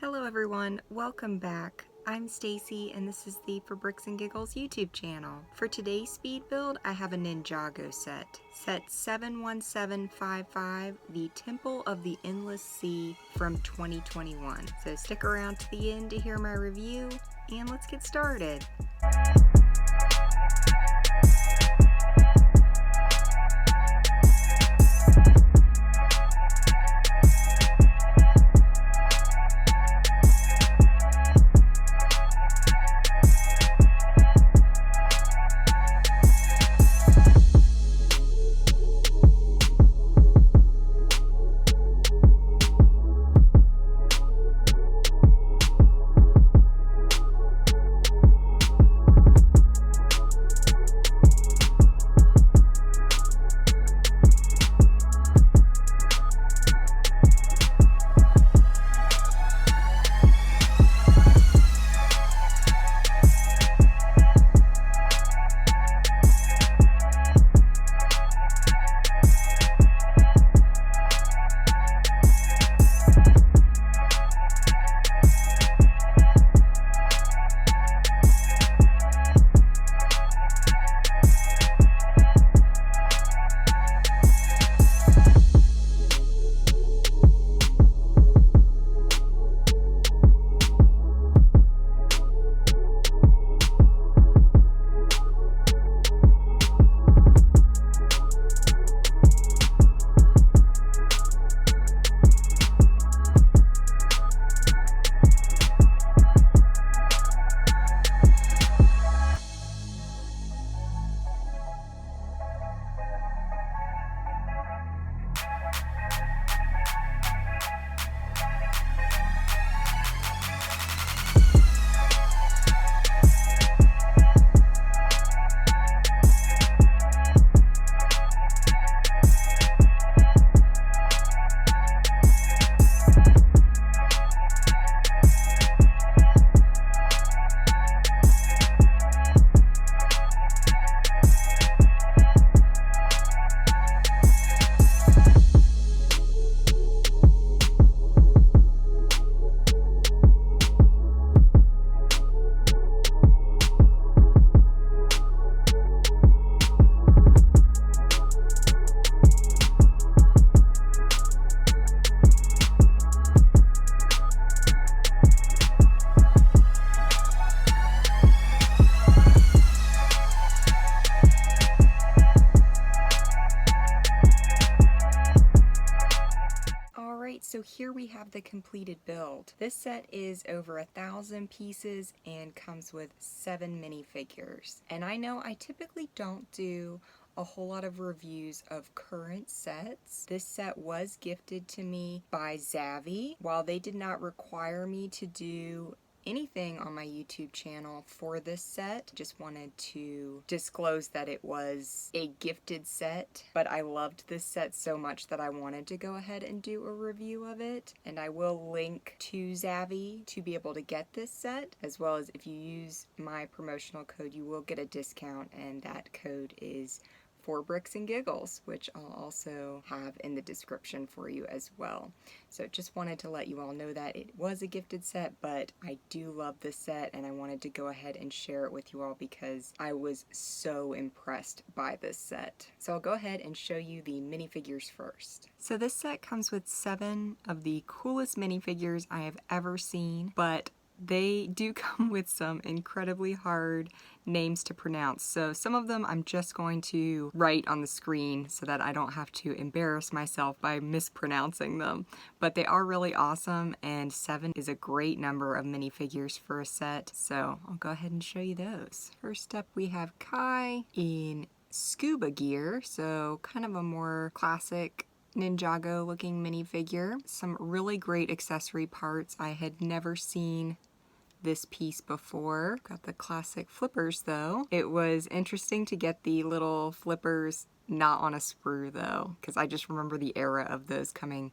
Hello everyone, welcome back. I'm Stacy and this is the For Bricks and Giggles YouTube channel. For today's speed build, I have a Ninjago set. Set 71755, the Temple of the Endless Sea from 2021. So stick around to the end to hear my review and let's get started. So here we have the completed build. This set is over 1,000 pieces and comes with 7 minifigures. And I know I typically don't do a whole lot of reviews of current sets. This set was gifted to me by Zavvi. While they did not require me to do anything on my YouTube channel for this set, just wanted to disclose that it was a gifted set, but I loved this set so much that I wanted to go ahead and do a review of it, and I will link to Zavvi to be able to get this set, as well as if you use my promotional code you will get a discount, and that code is For Bricks and Giggles, which I'll also have in the description for you as well. So just wanted to let you all know that it was a gifted set, but I do love this set and I wanted to go ahead and share it with you all because I was so impressed by this set. So I'll go ahead and show you the minifigures first. So this set comes with 7 of the coolest minifigures I have ever seen, but they do come with some incredibly hard names to pronounce. So some of them I'm just going to write on the screen so that I don't have to embarrass myself by mispronouncing them. But they are really awesome, and 7 is a great number of minifigures for a set. So I'll go ahead and show you those. First up we have Kai in scuba gear, so kind of a more classic Ninjago looking minifigure. Some really great accessory parts. I had never seen this piece before. Got the classic flippers though. It was interesting to get the little flippers not on a sprue though, because I just remember the era of those coming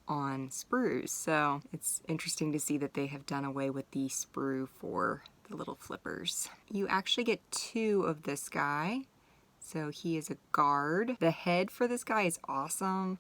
on sprues. So it's interesting to see that they have done away with the sprue for the little flippers. You actually get 2 of this guy. So he is a guard. The head for this guy is awesome.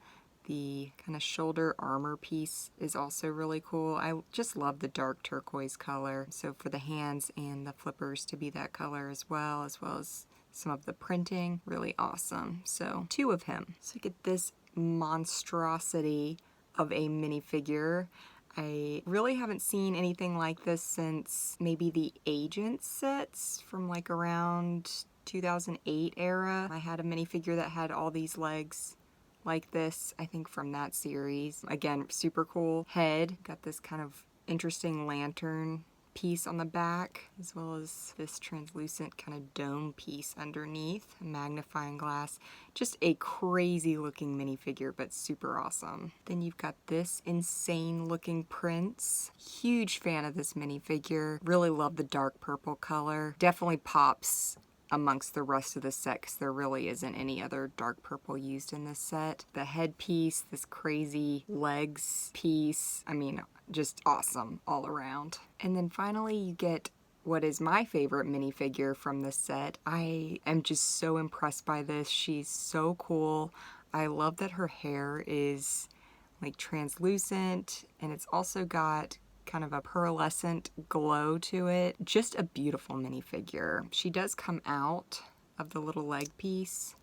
The kind of shoulder armor piece is also really cool. I just love the dark turquoise color. So for the hands and the flippers to be that color as well as some of the printing, really awesome. So 2 of him. So you get this monstrosity of a minifigure. I really haven't seen anything like this since maybe the Agent sets from like around 2008 era. I had a minifigure that had all these legs like this, I think from that series. Again, super cool head. Got this kind of interesting lantern piece on the back, as well as this translucent kind of dome piece underneath, a magnifying glass. Just a crazy looking minifigure, but super awesome. Then you've got this insane looking prince. Huge fan of this minifigure. Really love the dark purple color. Definitely pops amongst the rest of the set because there really isn't any other dark purple used in this set. The headpiece, this crazy legs piece, I mean, just awesome all around. And then finally you get what is my favorite minifigure from this set. I am just so impressed by this. She's so cool. I love that her hair is like translucent, and it's also got kind of a pearlescent glow to it. Just a beautiful minifigure. She does come out of the little leg piece,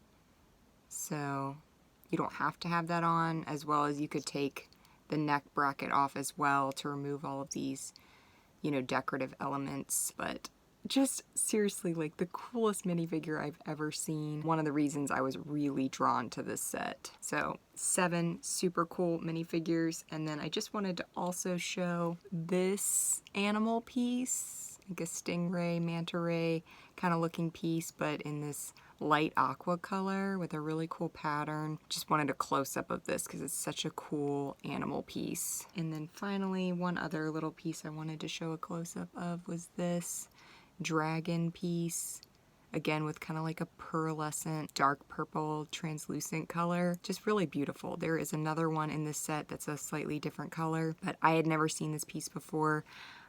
so you don't have to have that on, as well as you could take the neck bracket off as well to remove all of these, you know, decorative elements. But just seriously, like the coolest minifigure I've ever seen. One of the reasons I was really drawn to this set. So 7 super cool minifigures, and then I just wanted to also show this animal piece, like a stingray, manta ray kind of looking piece, but in this light aqua color with a really cool pattern. Just wanted a close-up of this because it's such a cool animal piece. And then finally, one other little piece I wanted to show a close-up of was this dragon piece, again with kind of like a pearlescent dark purple translucent color. Just really beautiful. There is another one in this set that's a slightly different color, but I had never seen this piece before.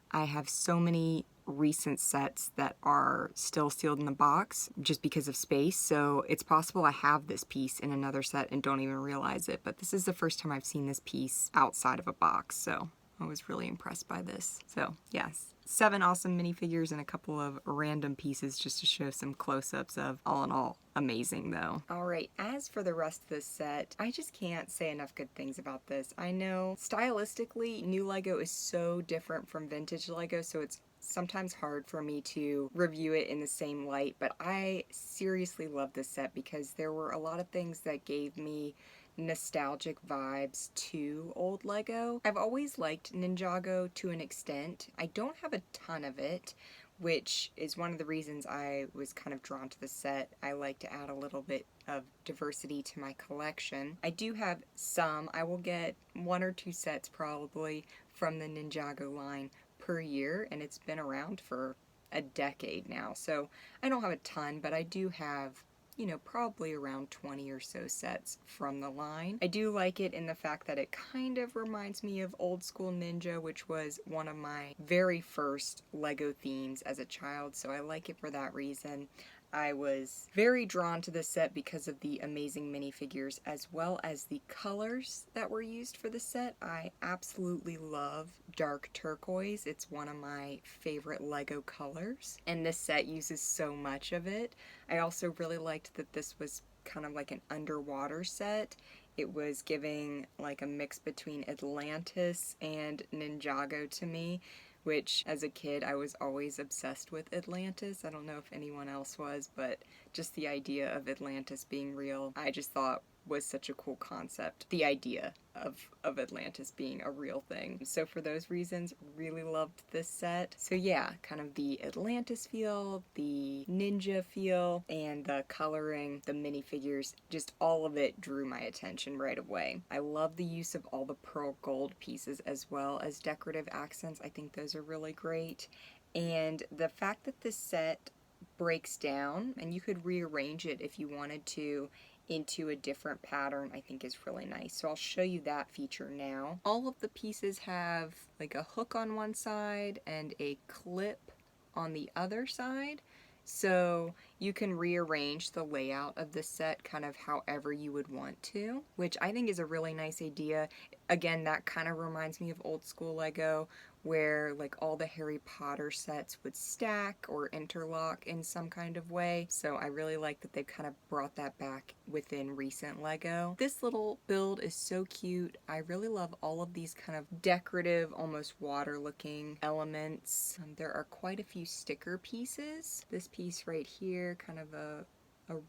I have so many recent sets that are still sealed in the box just because of space, so it's possible I have this piece in another set and don't even realize it, but this is the first time I've seen this piece outside of a box, so I was really impressed by this. So yes, 7 awesome minifigures and a couple of random pieces just to show some close-ups of all in all. Amazing though. Alright, as for the rest of this set, I just can't say enough good things about this. I know stylistically, new Lego is so different from vintage Lego, so it's sometimes hard for me to review it in the same light, but I seriously love this set because there were a lot of things that gave me nostalgic vibes to old Lego. I've always liked Ninjago to an extent. I don't have a ton of it, which is one of the reasons I was kind of drawn to the set. I like to add a little bit of diversity to my collection. I do have some. I will get 1 or 2 sets probably from the Ninjago line per year, and it's been around for a decade now. So I don't have a ton, but I do have, you know, probably around 20 or so sets from the line. I do like it in the fact that it kind of reminds me of old school Ninja, which was one of my very first Lego themes as a child, so I like it for that reason. I was very drawn to this set because of the amazing minifigures as well as the colors that were used for the set. I absolutely love dark turquoise. It's one of my favorite Lego colors, and this set uses so much of it. I also really liked that this was kind of like an underwater set. It was giving like a mix between Atlantis and Ninjago to me, which as a kid I was always obsessed with Atlantis. I don't know if anyone else was, but just the idea of Atlantis being real, I just thought was such a cool concept. The idea of Atlantis being a real thing. So for those reasons, really loved this set. So yeah, kind of the Atlantis feel, the ninja feel, and the coloring, the minifigures, just all of it drew my attention right away. I love the use of all the pearl gold pieces as well as decorative accents. I think those are really great. And the fact that this set breaks down, and you could rearrange it if you wanted to into a different pattern, I think is really nice. So I'll show you that feature now. All of the pieces have like a hook on one side and a clip on the other side, So you can rearrange the layout of the set kind of however you would want to, which I think is a really nice idea. Again, that kind of reminds me of old school Lego, where like all the Harry Potter sets would stack or interlock in some kind of way. So I really like that they've kind of brought that back within recent Lego. This little build is so cute. I really love all of these kind of decorative, almost water looking elements. There are quite a few sticker pieces. This piece right here, kind of a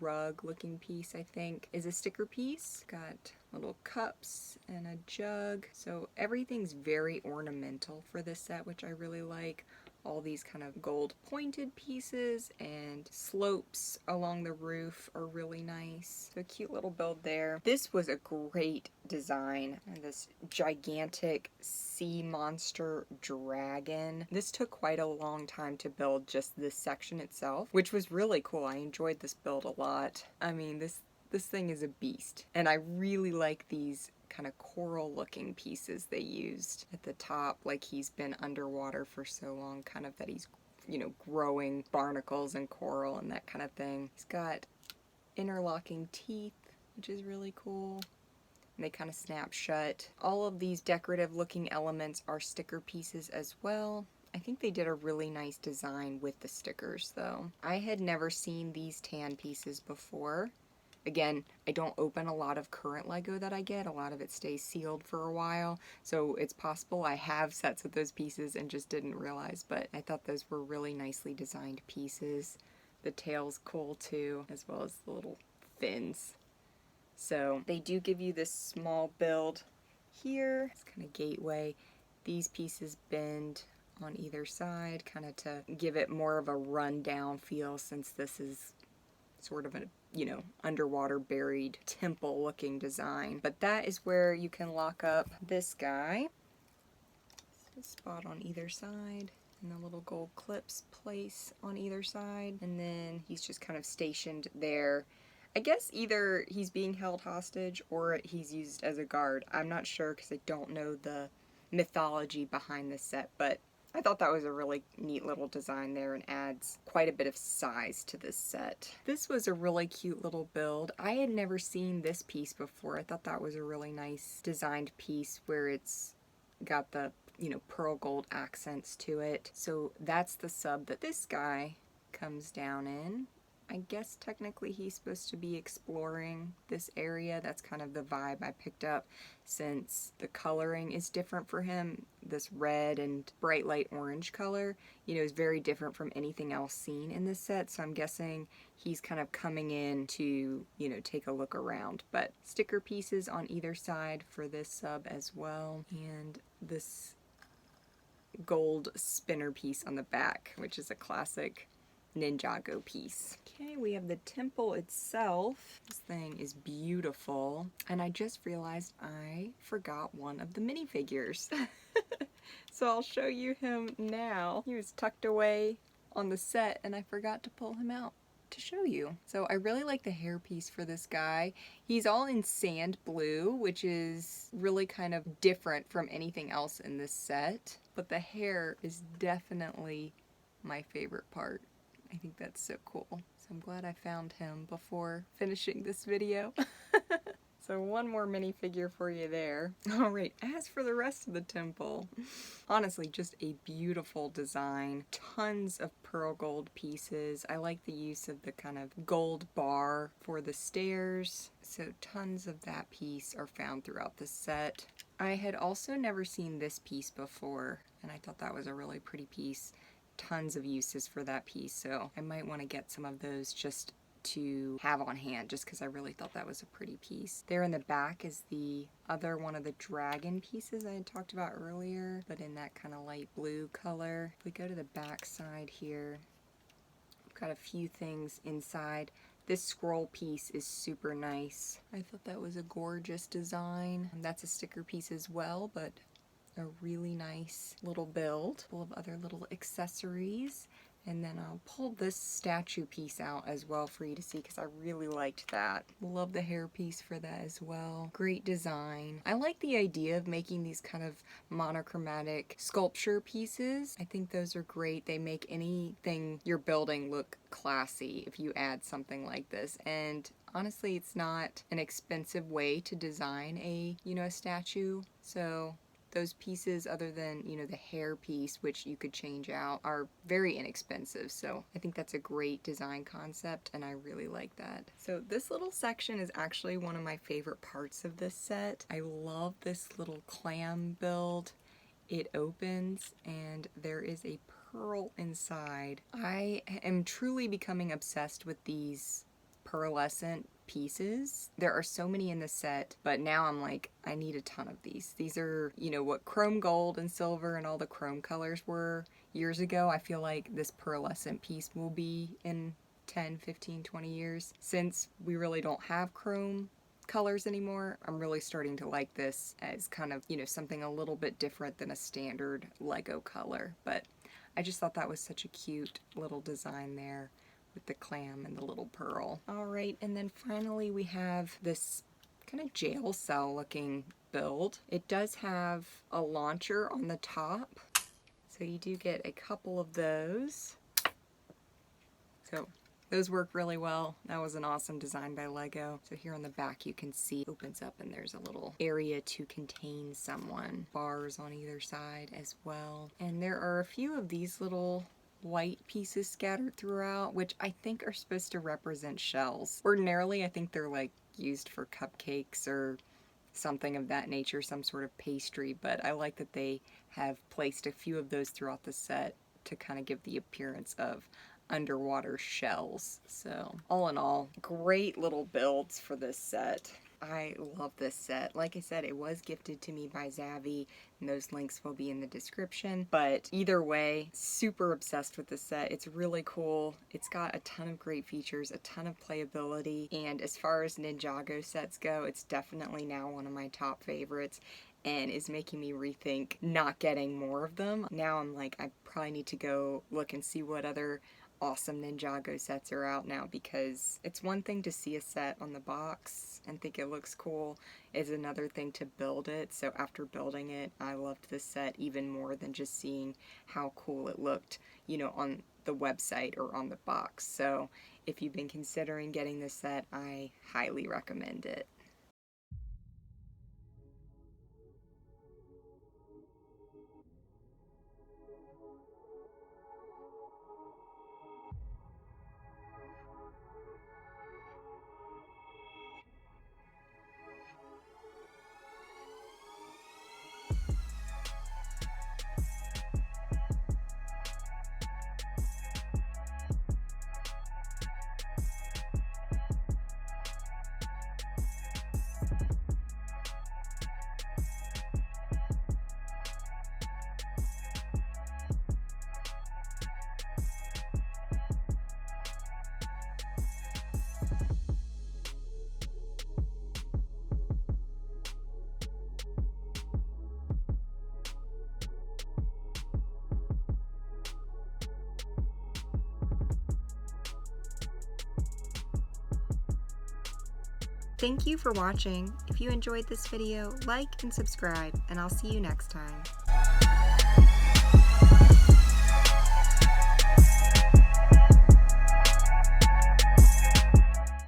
rug looking piece, I think, is a sticker piece. Got little cups and a jug. So everything's very ornamental for this set, which I really like. All these kind of gold pointed pieces and slopes along the roof are really nice. So a cute little build there. This was a great design. And this gigantic sea monster dragon. This took quite a long time to build, just this section itself, which was really cool. I enjoyed this build a lot. I mean, this thing is a beast. And I really like these kind of coral looking pieces they used at the top, like he's been underwater for so long, kind of that he's, you know, growing barnacles and coral and that kind of thing. He's got interlocking teeth, which is really cool. And they kind of snap shut. All of these decorative looking elements are sticker pieces as well. I think they did a really nice design with the stickers though. I had never seen these tan pieces before. Again, I don't open a lot of current Lego that I get. A lot of it stays sealed for a while, so it's possible I have sets of those pieces and just didn't realize, but I thought those were really nicely designed pieces. The tail's cool too, as well as the little fins. So they do give you this small build here. It's kind of gateway. These pieces bend on either side, kind of to give it more of a rundown feel, since this is sort of a, you know, underwater buried temple looking design. But that is where you can lock up this guy. So spot on either side, and the little gold clips place on either side, and then he's just kind of stationed there. I guess either he's being held hostage or he's used as a guard. I'm not sure because I don't know the mythology behind this set, but I thought that was a really neat little design there and adds quite a bit of size to this set. This was a really cute little build. I had never seen this piece before. I thought that was a really nice designed piece where it's got the, you know, pearl gold accents to it. So that's the sub that this guy comes down in. I guess technically he's supposed to be exploring this area. That's kind of the vibe I picked up, since the coloring is different for him. This red and bright light orange color, you know, is very different from anything else seen in this set. So I'm guessing he's kind of coming in to, you know, take a look around. But sticker pieces on either side for this sub as well. And this gold spinner piece on the back, which is a classic Ninjago piece. Okay, we have the temple itself. This thing is beautiful. And I just realized I forgot one of the minifigures. So I'll show you him now. He was tucked away on the set and I forgot to pull him out to show you. So I really like the hairpiece for this guy. He's all in sand blue, which is really kind of different from anything else in this set. But the hair is definitely my favorite part. I think that's so cool. So I'm glad I found him before finishing this video. So one more minifigure for you there. Alright, as for the rest of the temple, honestly, just a beautiful design. Tons of pearl gold pieces. I like the use of the kind of gold bar for the stairs. So tons of that piece are found throughout the set. I had also never seen this piece before, and I thought that was a really pretty piece. Tons of uses for that piece, so I might want to get some of those just to have on hand, just because I really thought that was a pretty piece. There in the back is the other one of the dragon pieces I had talked about earlier, but in that kind of light blue color. If we go to the back side here, we've got a few things inside. This scroll piece is super nice. I thought that was a gorgeous design. And that's a sticker piece as well, but a really nice little build full of other little accessories. And then I'll pull this statue piece out as well for you to see because I really liked that. Love the hair piece for that as well. Great design. I like the idea of making these kind of monochromatic sculpture pieces. I think those are great. They make anything you're building look classy if you add something like this. And honestly, it's not an expensive way to design a statue. So those pieces, other than, the hair piece, which you could change out, are very inexpensive. So I think that's a great design concept, and I really like that. So this little section is actually one of my favorite parts of this set. I love this little clam build. It opens, and there is a pearl inside. I am truly becoming obsessed with these pearlescent pieces. There are so many in the set, but now I'm like, I need a ton of these. These are, what chrome gold and silver and all the chrome colors were years ago. I feel like this pearlescent piece will be in 10, 15, 20 years. Since we really don't have chrome colors anymore, I'm really starting to like this as kind of, something a little bit different than a standard Lego color. But I just thought that was such a cute little design there with the clam and the little pearl. All right, and then finally we have this kind of jail cell looking build. It does have a launcher on the top, so you do get a couple of those. So those work really well. That was an awesome design by Lego. So here on the back you can see it opens up and there's a little area to contain someone. Bars on either side as well. And there are a few of these little white pieces scattered throughout, which I think are supposed to represent shells. Ordinarily, I think they're like used for cupcakes or something of that nature, some sort of pastry, but I like that they have placed a few of those throughout the set to kind of give the appearance of underwater shells. So all in all, great little builds for this set. I love this set. Like I said, it was gifted to me by Zavvi, and those links will be in the description. But either way, super obsessed with this set. It's really cool. It's got a ton of great features, a ton of playability, and as far as Ninjago sets go, it's definitely now one of my top favorites and is making me rethink not getting more of them. Now I'm like, I probably need to go look and see what other awesome Ninjago sets are out now, because it's one thing to see a set on the box and think it looks cool. It's another thing to build it. So after building it, I loved this set even more than just seeing how cool it looked, on the website or on the box. So if you've been considering getting this set, I highly recommend it. Thank you for watching. If you enjoyed this video, like and subscribe, and I'll see you next time.